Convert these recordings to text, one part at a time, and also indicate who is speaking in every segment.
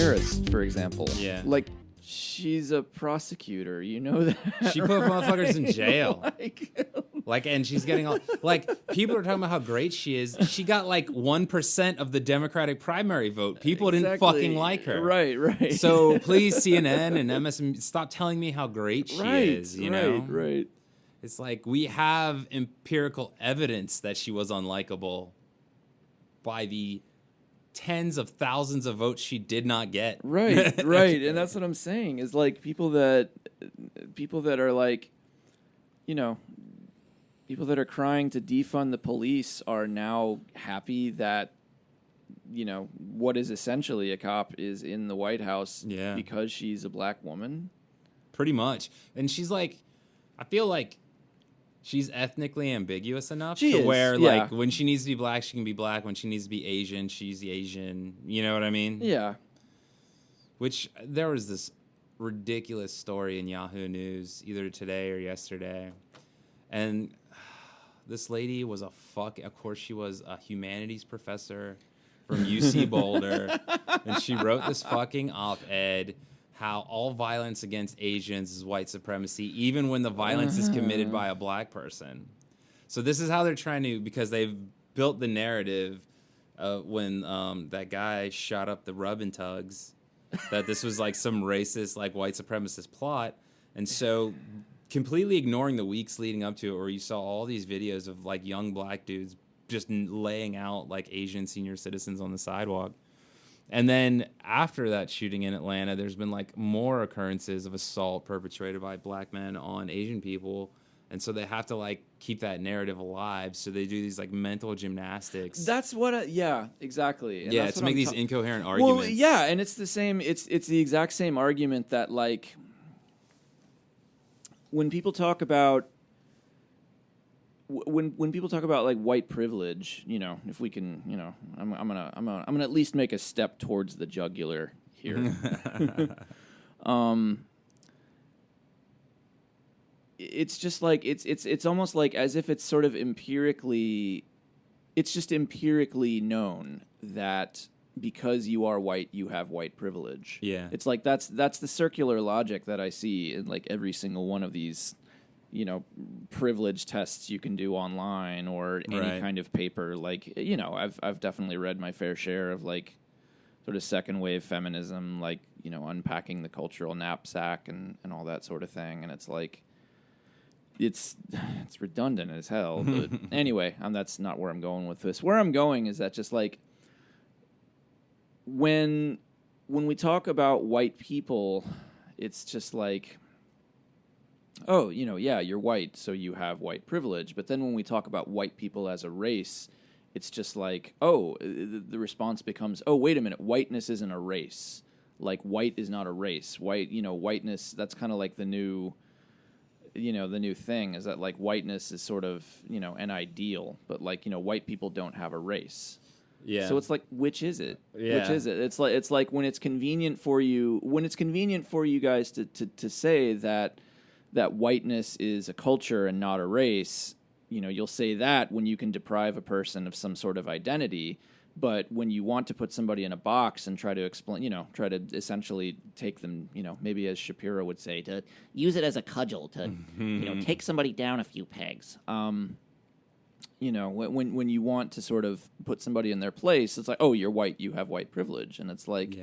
Speaker 1: Harris, for example.
Speaker 2: Yeah.
Speaker 1: Like, she's a prosecutor. You know that?
Speaker 2: She put motherfuckers in jail.
Speaker 1: Like,
Speaker 2: And she's getting all like people are talking about how great she is. She got like 1% of the Democratic primary vote. People didn't fucking like her.
Speaker 1: Right.
Speaker 2: So please, CNN and MSN, stop telling me how great she is. You know,
Speaker 1: right.
Speaker 2: It's like we have empirical evidence that she was unlikable by the tens of thousands of votes she did not get.
Speaker 1: Right. And that's what I'm saying is like people that are like, you know, people that are crying to defund the police are now happy that, you know, what is essentially a cop is in the White House because she's a black woman.
Speaker 2: Pretty much. And she's like, I feel like she's ethnically ambiguous enough where, like, when she needs to be black, she can be black. When she needs to be Asian, she's the Asian. You know what I mean?
Speaker 1: Yeah.
Speaker 2: Which, there was this ridiculous story in Yahoo News, either today or yesterday. And this lady was of course, she was a humanities professor from UC Boulder. And she wrote this fucking op-ed how all violence against Asians is white supremacy, even when the violence is committed by a black person. So this is how they're trying to, because they've built the narrative when that guy shot up the rub and tugs, that this was like some racist, like white supremacist plot. And so completely ignoring the weeks leading up to it, where you saw all these videos of like young black dudes just laying out like Asian senior citizens on the sidewalk. And then after that shooting in Atlanta, there's been like more occurrences of assault perpetrated by black men on Asian people. And so they have to like keep that narrative alive. So they do these like mental gymnastics.
Speaker 1: That's what, exactly. And
Speaker 2: yeah, to make these incoherent arguments.
Speaker 1: Well, yeah, and it's the same, it's the exact same argument that like, when people talk about like white privilege, you know, if we can, you know, I'm gonna at least make a step towards the jugular here. It's just like it's almost like as if it's sort of empirically known that because you are white, you have white privilege.
Speaker 2: Yeah.
Speaker 1: It's like that's the circular logic that I see in like every single one of these, you know, privilege tests you can do online or any kind of paper. Like, you know, I've definitely read my fair share of like sort of second wave feminism, like, you know, unpacking the cultural knapsack and all that sort of thing. And it's like it's redundant as hell. But anyway, that's not where I'm going with this. Where I'm going is that just like when we talk about white people, it's just like, oh, you know, yeah, you're white, so you have white privilege. But then when we talk about white people as a race, it's just like, oh, the response becomes, oh, wait a minute, whiteness isn't a race. Like, white is not a race. White, you know, whiteness, that's kind of like the new thing is that, like, whiteness is sort of, you know, an ideal. But, like, you know, white people don't have a race.
Speaker 2: Yeah.
Speaker 1: So it's like, which is it?
Speaker 2: Yeah.
Speaker 1: Which is it? It's like when it's convenient for you guys to say that whiteness is a culture and not a race, you know, you'll say that when you can deprive a person of some sort of identity. But when you want to put somebody in a box and try to explain, you know, try to essentially take them, you know, maybe as Shapiro would say, to use it as a cudgel to, you know, take somebody down a few pegs. You know, when you want to sort of put somebody in their place, it's like, oh, you're white, you have white privilege. And it's like,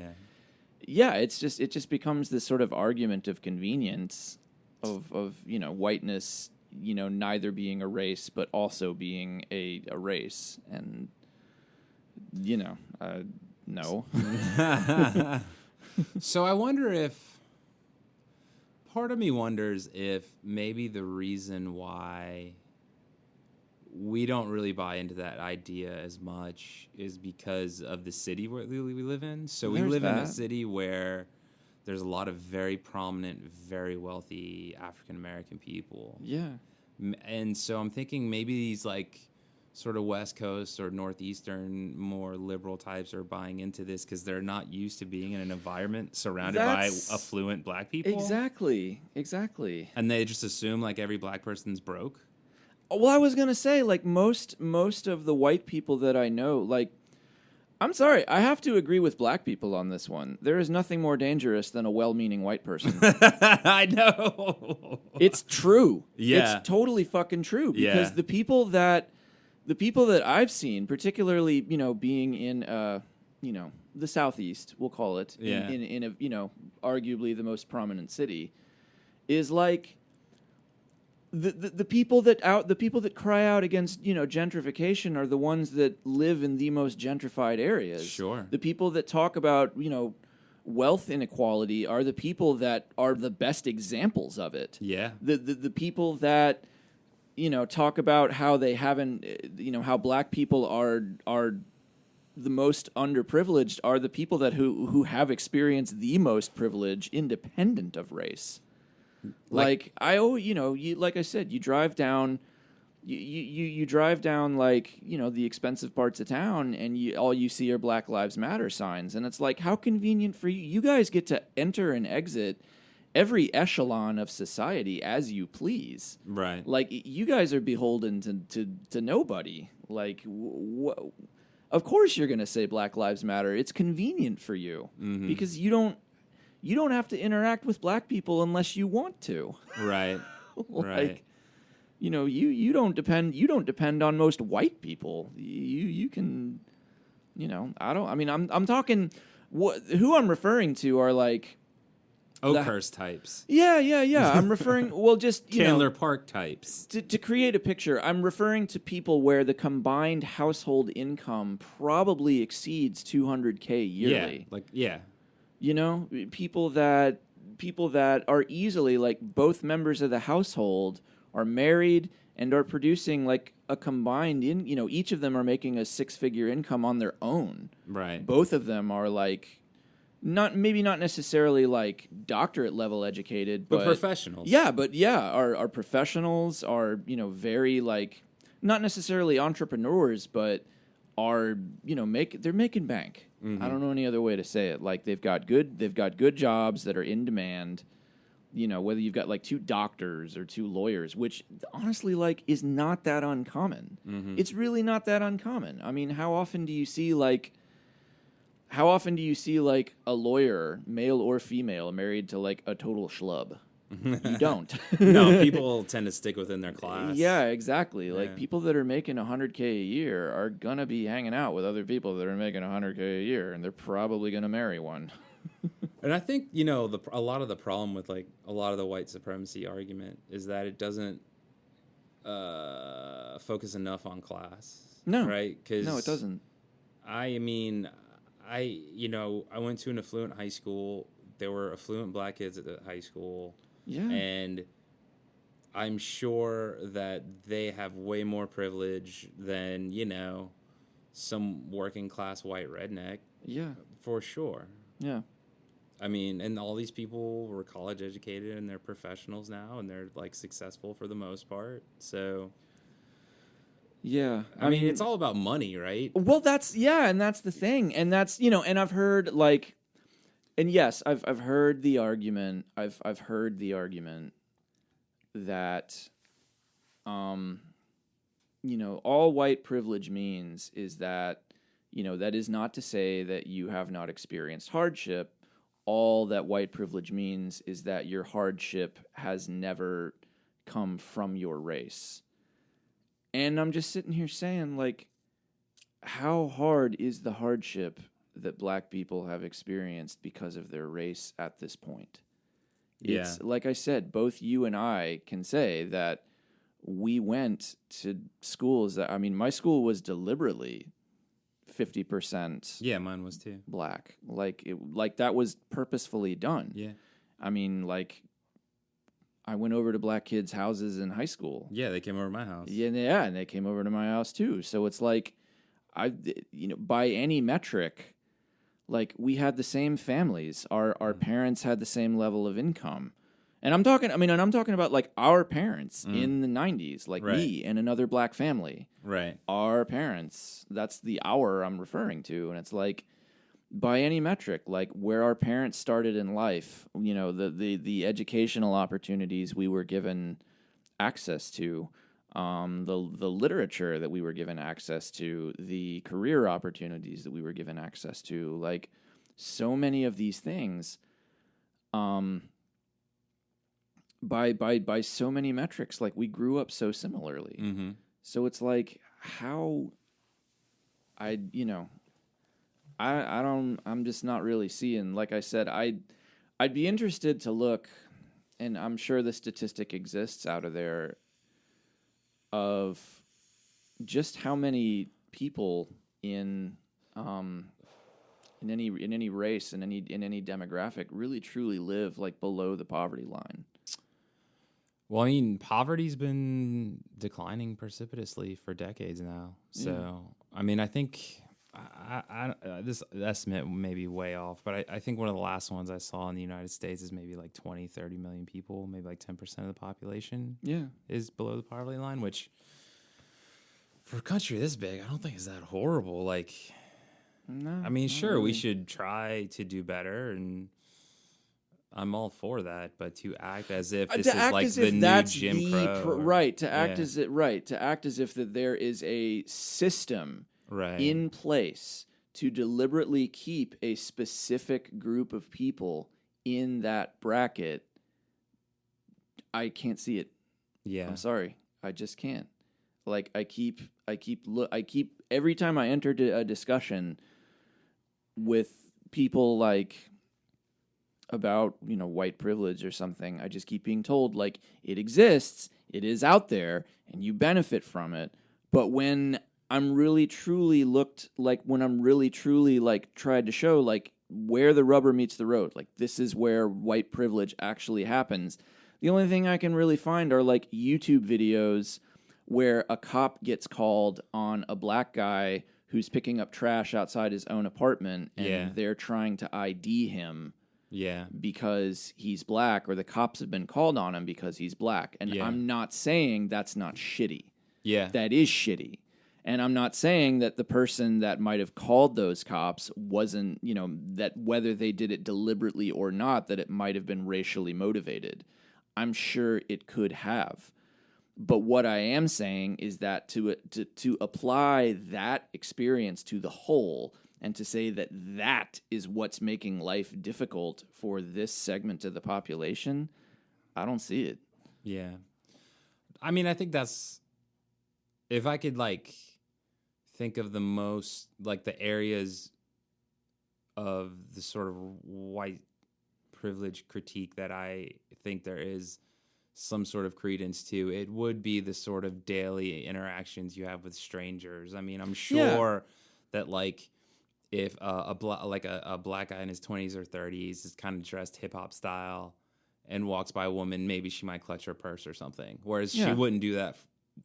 Speaker 1: it just becomes this sort of argument of convenience of you know, whiteness, you know, neither being a race but also being a race. And, you know, no.
Speaker 2: So I wonder if, part of me wonders if maybe the reason why we don't really buy into that idea as much is because of the city where we live in. So we live in a city where there's a lot of very prominent, very wealthy African-American people.
Speaker 1: Yeah.
Speaker 2: And so I'm thinking maybe these like sort of West Coast or Northeastern more liberal types are buying into this because they're not used to being in an environment surrounded by affluent black people.
Speaker 1: Exactly.
Speaker 2: And they just assume like every black person's broke.
Speaker 1: Well, I was going to say, like, most of the white people that I know, like, I'm sorry, I have to agree with black people on this one. There is nothing more dangerous than a well-meaning white person.
Speaker 2: I know.
Speaker 1: It's true.
Speaker 2: Yeah.
Speaker 1: It's totally fucking true because
Speaker 2: Yeah.
Speaker 1: the people that I've seen, particularly, being in the Southeast, we'll call it,
Speaker 2: Yeah.
Speaker 1: in a, arguably the most prominent city, is like the people that cry out against gentrification are the ones that live in the most gentrified areas.
Speaker 2: Sure.
Speaker 1: The people that talk about wealth inequality are the people that are the best examples of it.
Speaker 2: Yeah.
Speaker 1: The people that talk about how they haven't how black people are the most underprivileged are the people that who have experienced the most privilege independent like I said, you drive down you drive down the expensive parts of town and all you see are Black Lives Matter signs, and it's like, how convenient for you. You guys get to enter and exit every echelon of society as you please.
Speaker 2: Right.
Speaker 1: Like, you guys are beholden to nobody. Like, of course you're going to say Black Lives Matter. It's convenient for you because you don't have to interact with black people unless you want to.
Speaker 2: Right. Right.
Speaker 1: You don't depend on most white people. You can, I'm talking, who I'm referring to are like
Speaker 2: Oakhurst types.
Speaker 1: Yeah. I'm referring, just,
Speaker 2: Candler Park types.
Speaker 1: To create a picture, I'm referring to people where the combined household income probably exceeds $200K yearly. People that are easily, like, both members of the household are married and are producing like a combined each of them are making a 6-figure income on their own.
Speaker 2: Right.
Speaker 1: Both of them are like not necessarily like doctorate level educated, but
Speaker 2: professionals.
Speaker 1: Are professionals, are very like not necessarily entrepreneurs, but are they're making bank. I don't know any other way to say it. Like, they've got good jobs that are in demand. Whether you've got like 2 doctors or 2 lawyers, which honestly like is not that uncommon. It's really not that uncommon. I mean, how often do you see like a lawyer, male or female, married to like a total schlub? You don't.
Speaker 2: No, people tend to stick within their class.
Speaker 1: Yeah, exactly. Like, people that are making $100K a year are gonna be hanging out with other people that are making $100K a year, and they're probably gonna marry one.
Speaker 2: And I think, a lot of the problem with like a lot of the white supremacy argument is that it doesn't focus enough on class.
Speaker 1: No.
Speaker 2: Right?
Speaker 1: No, it doesn't.
Speaker 2: I mean, I went to an affluent high school. There were affluent black kids at the high school.
Speaker 1: Yeah.
Speaker 2: And I'm sure that they have way more privilege than, some working class white redneck.
Speaker 1: Yeah.
Speaker 2: For sure.
Speaker 1: Yeah.
Speaker 2: I mean, and all these people were college educated and they're professionals now and they're like successful for the most part. So
Speaker 1: yeah,
Speaker 2: I mean, it's all about money, right?
Speaker 1: Well, that's the thing. And that's, and I've heard like, and yes, I've heard the argument. I've heard the argument that all white privilege means is that, that is not to say that you have not experienced hardship. All that white privilege means is that your hardship has never come from your race. And I'm just sitting here saying, like, how hard is the hardship that black people have experienced because of their race at this point? It's, like I said, both you and I can say that we went to schools that, I mean, my school was deliberately 50%.
Speaker 2: Yeah, mine was too.
Speaker 1: Black. Like that was purposefully done.
Speaker 2: Yeah.
Speaker 1: I mean, like, I went over to black kids' houses in high school.
Speaker 2: Yeah, they came over to my house.
Speaker 1: Yeah, and they came over to my house too. So it's like, by any metric, like, we had the same families. Our parents had the same level of income. And I'm talking about like our parents in the 90s, like me and another black family. Right. Our parents, that's the hour I'm referring to. And it's like, by any metric, like where our parents started in life, the educational opportunities we were given access to, the literature that we were given access to, the career opportunities that we were given access to, like so many of these things, by so many metrics, like we grew up so similarly.
Speaker 2: Mm-hmm.
Speaker 1: So it's like how I I'm just not really seeing. Like I said, I'd be interested to look, and I'm sure the statistic exists out of there of just how many people in any race and in any demographic really truly live like below the poverty line.
Speaker 2: Well, I mean, poverty's been declining precipitously for decades now. So, I mean, I think this estimate may be way off, but I think one of the last ones I saw in the United States is maybe like 20, 30 million people, maybe like 10% of the population is below the poverty line, which for a country this big, I don't think is that horrible. Like,
Speaker 1: No,
Speaker 2: I mean, sure, we
Speaker 1: really.
Speaker 2: should try to do better, and I'm all for that, but to act as if this is like the new Jim Crow.
Speaker 1: To act as if that there is a system
Speaker 2: Right.
Speaker 1: in place to deliberately keep a specific group of people in that bracket. I can't see it.
Speaker 2: Yeah.
Speaker 1: I'm sorry, I just can't. Like I keep every time I enter a discussion with people like about, white privilege or something, I just keep being told like it exists, it is out there, and you benefit from it. But when I'm really truly tried to show like where the rubber meets the road, like this is where white privilege actually happens, the only thing I can really find are like YouTube videos where a cop gets called on a black guy who's picking up trash outside his own apartment, and they're trying to ID him because he's black, or the cops have been called on him because he's black. And I'm not saying that's not shitty.
Speaker 2: Yeah.
Speaker 1: That is shitty. And I'm not saying that the person that might have called those cops wasn't, that whether they did it deliberately or not, that it might have been racially motivated. I'm sure it could have. But what I am saying is that to apply that experience to the whole, and to say that that is what's making life difficult for this segment of the population, I don't see it.
Speaker 2: Yeah. I mean, I think that's, if I could like think of the most, like the areas of the sort of white privilege critique that I think there is some sort of credence to, it would be the sort of daily interactions you have with strangers. I mean, I'm sure that like if a black guy in his 20s or 30s is kind of dressed hip hop style and walks by a woman, maybe she might clutch her purse or something, whereas she wouldn't do that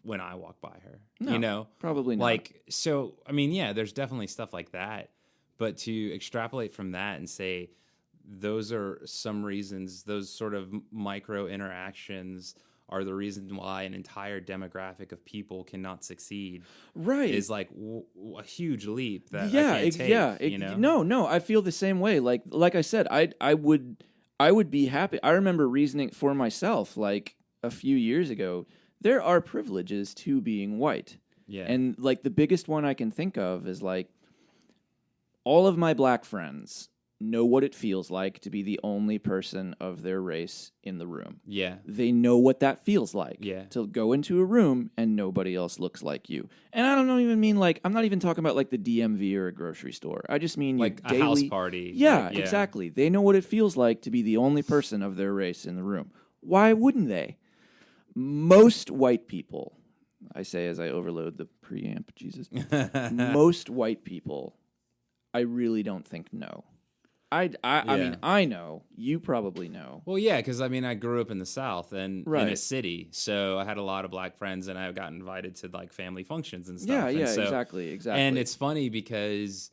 Speaker 2: when I walk by her.
Speaker 1: No, probably not.
Speaker 2: Like, so I mean, yeah, there's definitely stuff like that, but to extrapolate from that and say those are some reasons, those sort of micro interactions are the reason why an entire demographic of people cannot succeed,
Speaker 1: right,
Speaker 2: is like a huge leap that I can't take,
Speaker 1: No, I feel the same way. Like I said, I would be happy. I remember reasoning for myself like a few years ago, there are privileges to being white.
Speaker 2: Yeah.
Speaker 1: And like the biggest one I can think of is like all of my black friends know what it feels like to be the only person of their race in the room.
Speaker 2: Yeah.
Speaker 1: They know what that feels like.
Speaker 2: Yeah.
Speaker 1: To go into a room and nobody else looks like you. And I don't even mean like, I'm not even talking about like the DMV or a grocery store. I just mean
Speaker 2: like
Speaker 1: daily,
Speaker 2: a house party.
Speaker 1: Yeah, exactly. They know what it feels like to be the only person of their race in the room. Why wouldn't they? Most white people, I say as I overload the preamp, Jesus. Most white people, I really don't think know. I mean, I know. You probably know.
Speaker 2: Well, yeah, because I mean, I grew up in the South and
Speaker 1: Right.
Speaker 2: in a city, so I had a lot of black friends, and I got invited to like family functions and stuff.
Speaker 1: Yeah,
Speaker 2: and so,
Speaker 1: exactly.
Speaker 2: And it's funny because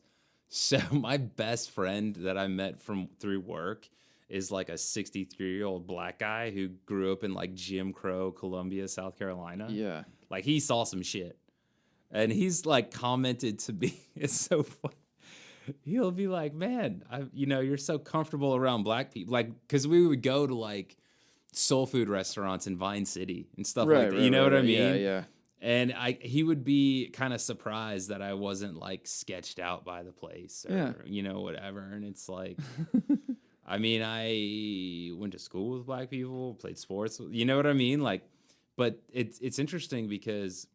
Speaker 2: my best friend that I met through work is like a 63-year-old black guy who grew up in like Jim Crow, Columbia, South Carolina.
Speaker 1: Yeah.
Speaker 2: Like he saw some shit, and he's like commented to me. It's so funny. He'll be like, man, you're so comfortable around black people. Like, because we would go to like soul food restaurants in Vine City and stuff
Speaker 1: Right,
Speaker 2: like that.
Speaker 1: right,
Speaker 2: You know
Speaker 1: right,
Speaker 2: what I
Speaker 1: right.
Speaker 2: mean?
Speaker 1: Yeah, yeah.
Speaker 2: And he would be kind of surprised that I wasn't like sketched out by the place or,
Speaker 1: Yeah.
Speaker 2: whatever. And it's like, I mean, I went to school with black people, played sports, you know what I mean? Like, but it's interesting because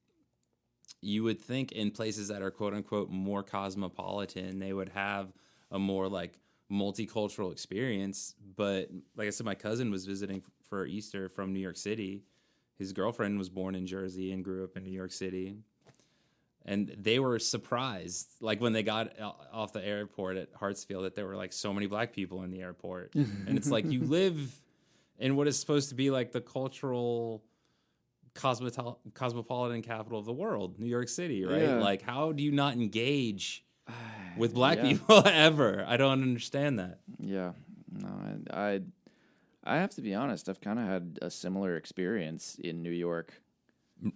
Speaker 2: you would think in places that are quote unquote more cosmopolitan, they would have a more like multicultural experience. But like I said, my cousin was visiting for Easter from New York City. His girlfriend was born in Jersey and grew up in New York City. And they were surprised, like when they got off the airport at Hartsfield, that there were like so many black people in the airport. And it's like you live in what is supposed to be like the cultural cosmopolitan capital of the world, New York City, right?
Speaker 1: Yeah.
Speaker 2: Like, how do you not engage with black people ever? I don't understand that.
Speaker 1: Yeah. No, I have to be honest. I've kind of had a similar experience in New York.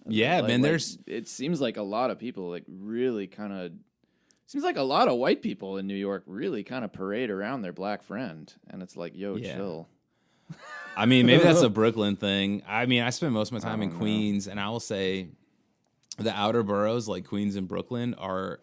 Speaker 2: Yeah, man. There's
Speaker 1: it seems like a lot of people like really kind of seems like a lot of white people in New York really kind of parade around their black friend, and it's like, yo, chill.
Speaker 2: I mean, maybe that's a Brooklyn thing. I mean, I spent most of my time in
Speaker 1: know.
Speaker 2: Queens, and I will say the outer boroughs like Queens and Brooklyn are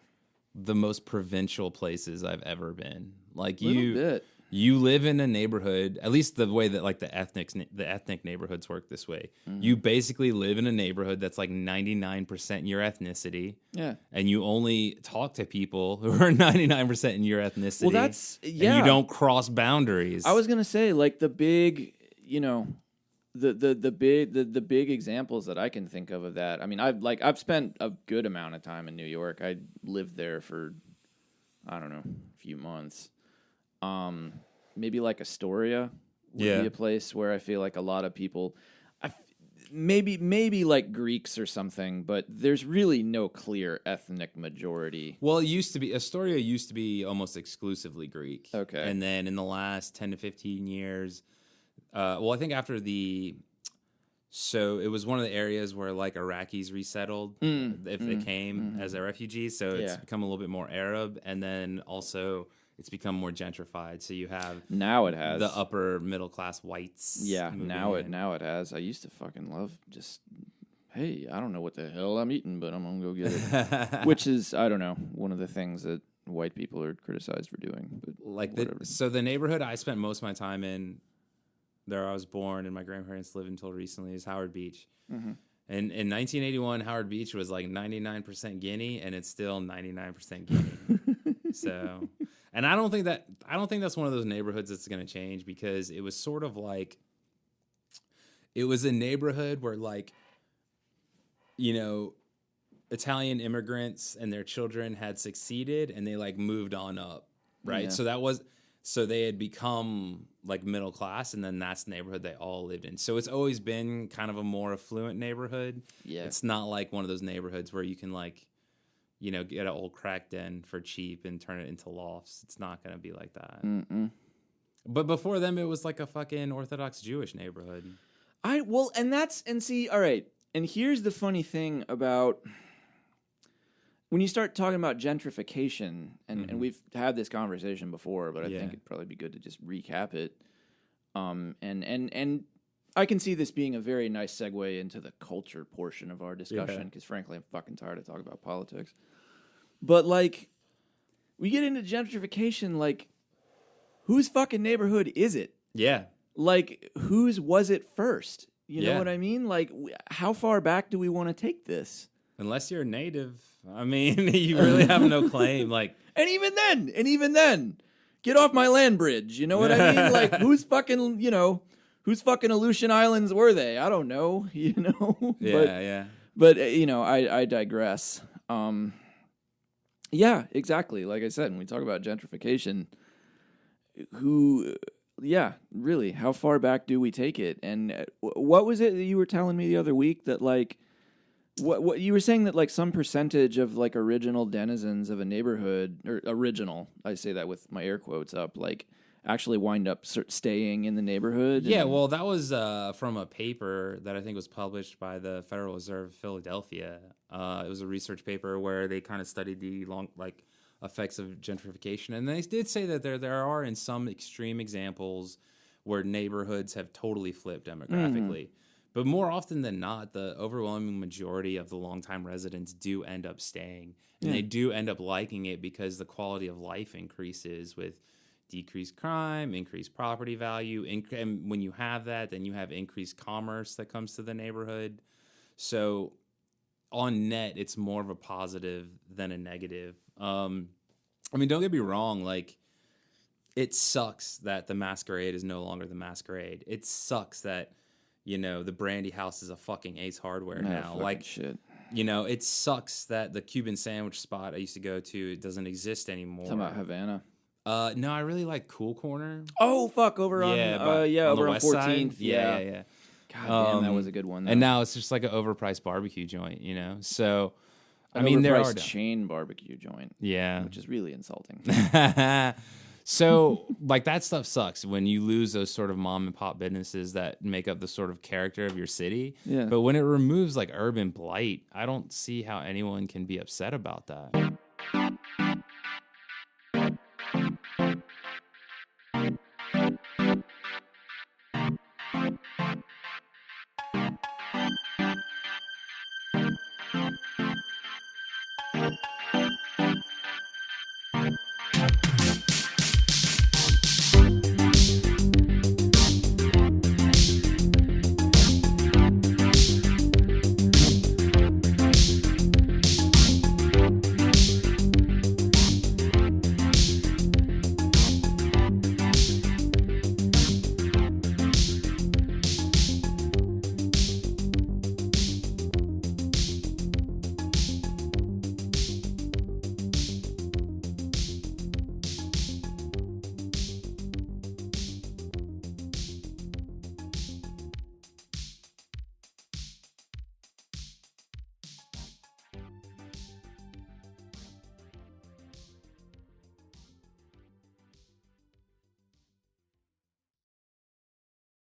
Speaker 2: the most provincial places I've ever been. Like you live in a neighborhood, at least the way that like the ethnic neighborhoods work this way. Mm-hmm. You basically live in a neighborhood that's like 99% your ethnicity.
Speaker 1: Yeah.
Speaker 2: And you only talk to people who are 99% in your ethnicity.
Speaker 1: Well, that's
Speaker 2: And you don't cross boundaries.
Speaker 1: I was going to say like the big, the big examples that I can think of that. I mean, I've spent a good amount of time in New York. I lived there for I don't know, a few months. Maybe like Astoria would be a place where I feel like a lot of people, maybe like Greeks or something, but there's really no clear ethnic majority.
Speaker 2: Well, Astoria used to be almost exclusively Greek.
Speaker 1: Okay.
Speaker 2: And then in the last 10 to 15 years, I think so it was one of the areas where like Iraqis resettled if they came as a refugee. So it's become a little bit more Arab, and then also it's become more gentrified. So you have
Speaker 1: now it has
Speaker 2: the upper middle class whites.
Speaker 1: Yeah, now it has. I used to fucking love just, hey, I don't know what the hell I'm eating, but I'm gonna go get it. Which is, I don't know, one of the things that white people are criticized for doing. But
Speaker 2: like the neighborhood I spent most of my time in, there I was born and my grandparents lived until recently, is Howard Beach. Mm-hmm. And in 1981, Howard Beach was like 99% Guinea, and it's still 99% Guinea. So, and I don't think that's one of those neighborhoods that's going to change, because it was sort of like, it was a neighborhood where like, Italian immigrants and their children had succeeded and they like moved on up, right? Yeah. So they had become like middle class, and then that's the neighborhood they all lived in. So it's always been kind of a more affluent neighborhood. Yeah. It's not like one of those neighborhoods where you can like, get an old crack den for cheap and turn it into lofts. It's not going to be like that. Mm-mm. But before them, it was like a fucking Orthodox Jewish neighborhood.
Speaker 1: All right. And here's the funny thing about when you start talking about gentrification, and we've had this conversation before, but I think it'd probably be good to just recap it. And I can see this being a very nice segue into the culture portion of our discussion, because frankly, I'm fucking tired of talking about politics. But like, we get into gentrification, like, whose fucking neighborhood is it? Yeah. Like, whose was it first? You know what I mean? Like, how far back do we want to take this?
Speaker 2: Unless you're a native, I mean, you really have no claim. Like,
Speaker 1: and even then, get off my land bridge. You know what I mean? Like, whose fucking Aleutian Islands were they? I don't know. But I digress. Yeah, exactly. Like I said, when we talk about gentrification, really, how far back do we take it? And what was it that you were telling me the other week that like, what you were saying that like some percentage of like original denizens of a neighborhood, or original, I say that with my air quotes up, like actually wind up staying in the neighborhood?
Speaker 2: Yeah, well, that was from a paper that I think was published by the Federal Reserve of Philadelphia. It was a research paper where they kind of studied the effects of gentrification, and they did say that there are in some extreme examples where neighborhoods have totally flipped demographically. But more often than not, the overwhelming majority of the longtime residents do end up staying. And they do end up liking it because the quality of life increases with decreased crime, increased property value. And when you have that, then you have increased commerce that comes to the neighborhood. So on net, it's more of a positive than a negative. I mean, don't get me wrong. Like, it sucks that the Masquerade is no longer the Masquerade. It sucks that, the Brandy House is a fucking Ace Hardware now. Like,
Speaker 1: shit.
Speaker 2: It sucks that the Cuban sandwich spot I used to go to, it doesn't exist anymore.
Speaker 1: Talking about Havana.
Speaker 2: No, I really like Cool Corner.
Speaker 1: Oh, fuck, over on
Speaker 2: over on
Speaker 1: 14th.
Speaker 2: Side.
Speaker 1: Yeah. God damn, that was a good one. Though.
Speaker 2: And now it's just like an overpriced barbecue joint, So,
Speaker 1: I mean, there are chain barbecue joint.
Speaker 2: Yeah.
Speaker 1: Which is really insulting.
Speaker 2: So, like, that stuff sucks when you lose those sort of mom and pop businesses that make up the sort of character of your city.
Speaker 1: Yeah.
Speaker 2: But when it removes, like, urban blight, I don't see how anyone can be upset about that.